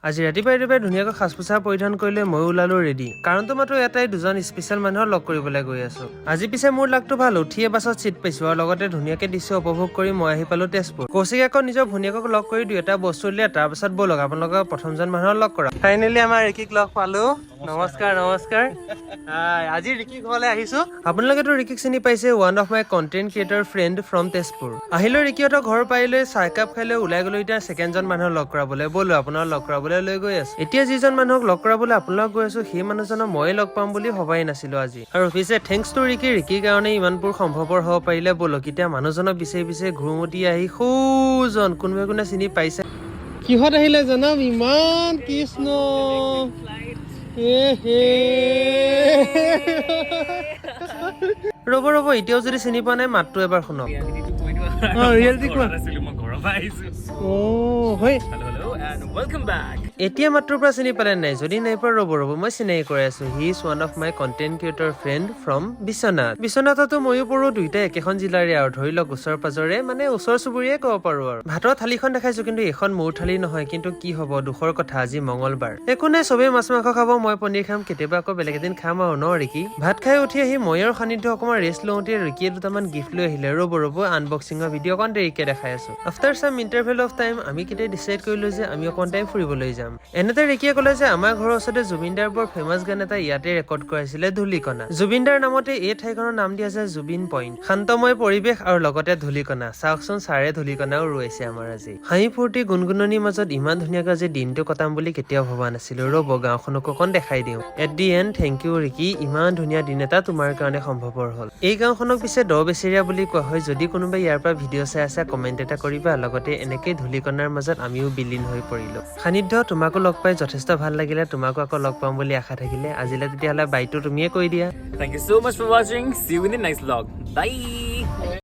আজি ৰাতিপুৱাই ধুনীয়াকৈ সাজ পোছাক পৰিধান কৰিলে মই ওলালো ৰেডি। কাৰণটো মাত্ৰ এটাই, দুজন স্পেচিয়েল মানুহক লগ কৰিবলৈ গৈ আছো। আজি পিছে মোৰ লাগটো ভাল, উঠিয়ে বাছত চিট পাইছো আৰু লগতে ধুনীয়াকে দৃশ্য উপভোগ কৰি মই আহি পালো তেজপুৰ। কৌশিকে আকৌ নিজৰ ভনীয়েকক লগ কৰি দুই-এটা বস্তু উলিয়াই, তাৰ পাছত ব'লক আপোনালোকৰ প্ৰথমজন মানুহক লগ কৰা। ফাইনেলি আমাৰ ৰিকিক লগ পালো। নমস্কাৰ। আজি ৰিকিক ঘৰলৈ আহিছো। আপোনালোকেতো ৰিকিক চিনি পাইছে, one of my content creator friend from Tezpur. আহিলো ৰিকিহঁতৰ ঘৰ পাৰিলৈ চাহ একাপ খাই লৈ ওলাই গলো এতিয়া ছেকেণ্ডজন মানুহক লগ কৰাবলৈ। ব'লো আপোনাক লগ কৰাবলৈ লৈ গৈ আছো। এতিয়া যিজন মানুহক লগ কৰাবলৈ আপোনালোক গৈ আছো, সেই মানুহজনক ময়ে লগ পাম বুলি ভবাই নাছিলো আজি। আৰু পিছে থেংকছ টু ৰিকিৰ কাৰণে ইমানবোৰ সম্ভৱপৰ হ'ব পাৰিলে। ব'লক এতিয়া মানুহজনক বিচাৰি ঘুৰমুতি আহি সৌজন কোনোবাই চিনি পাইছে। কিহত আহিলে জনাম? ইমান কৃষ্ণ ৰ'ব এতিয়াও যদি চিনি পোৱা নাই মাতটো এবাৰ শুনক। এতিয়া মাত্ৰৰ পৰা চিনি পালে নাই? যদি নাই পৰা ৰ'ব মই চিনাকি কৰি আছো। He is one of my content creator friend from বিশ্বনাথতো ময়ো পঢ়ো, দুইটাই একেখন জিলাৰে আৰু ধৰি লওক ওচৰ পাজৰে, মানে ওচৰ চুবুৰীয়ে ক'ব পাৰো আৰু। ভাতৰ থালিখন দেখাইছো কিন্তু এইখন মোৰ থালি নহয়। কিন্তু কি হ'ব, দুখৰ কথা আজি মংগলবাৰ। একো নাই, চবেই মাছ মাংস খাব, মই পনীৰ খাম। কেতিয়াবা আকৌ বেলেগ এদিন খাম আৰু ন ৰিকি। ভাত খাই উঠি আহি মই আৰু সান্নিধ্য অকমান ৰেষ্ট লওঁতে ৰিকিয়ে দুটামান গিফ্ট লৈ আহিলে। ৰ'ব আনবক্সিঙৰ ভিডিঅ' অকণ দেৰিকে দেখাই আছো। আফটাৰ চাম ইণ্টাৰভেল অফ টাইম আমি কেতিয়া ডিচাইড কৰিলো যে আমি অকণ টাইম ফুৰিবলৈ যাম। এনেতে ৰিকিয়ে ক'লে যে আমাৰ ঘৰৰ ওচৰতে জুবিনদাৰ বৰ ফেমাছ গান এটা ইয়াতে ৰেকৰ্ড কৰাইছিলে, ধূলিকণা। জুবিনদাৰ নামতে এই ঠাইখনৰ নাম দিয়া যায় জুবিন পইণ্ট। শান্তময় পৰিৱেশ আৰু লগতে ধূলিকণা। চাওকচোন, ছাৰে ধূলিকণাও ৰৈছে আমাৰ আজি। হাঁহি ফূৰ্তি গুণগুণনিৰ মাজত ইমান ধুনীয়াকৈ আজি দিনটো কটাম বুলি কেতিয়াও ভবা নাছিলো। ৰ'ব গাঁওখনক অকণ দেখাই দিওঁ। At the end thank you Riki, ইমান ধুনীয়া দিন এটা তোমাৰ কাৰণে সম্ভৱপৰ হ'ল। এই গাঁওখনক পিছে দ বেচেৰীয়া বুলি কোৱা হয়। যদি কোনোবাই ইয়াৰ পৰা ভিডিঅ' চাই আছে কমেণ্ট এটা কৰিবা। লগতে এনেকেই ধূলিকণাৰ মাজত আমিও বিলীন হৈ পৰিলো। সান্নিধ্য, তোমাকো লগ পাই যথেষ্ট ভাল লাগিলে। তোমাকো আকৌ লগ পাম বুলি আশা থাকিলে। আজিলৈ তেতিয়াহ'লে বাইটো তুমিয়ে কৈ দিয়া। Thank you so much for watching. See you in the next vlog. Bye.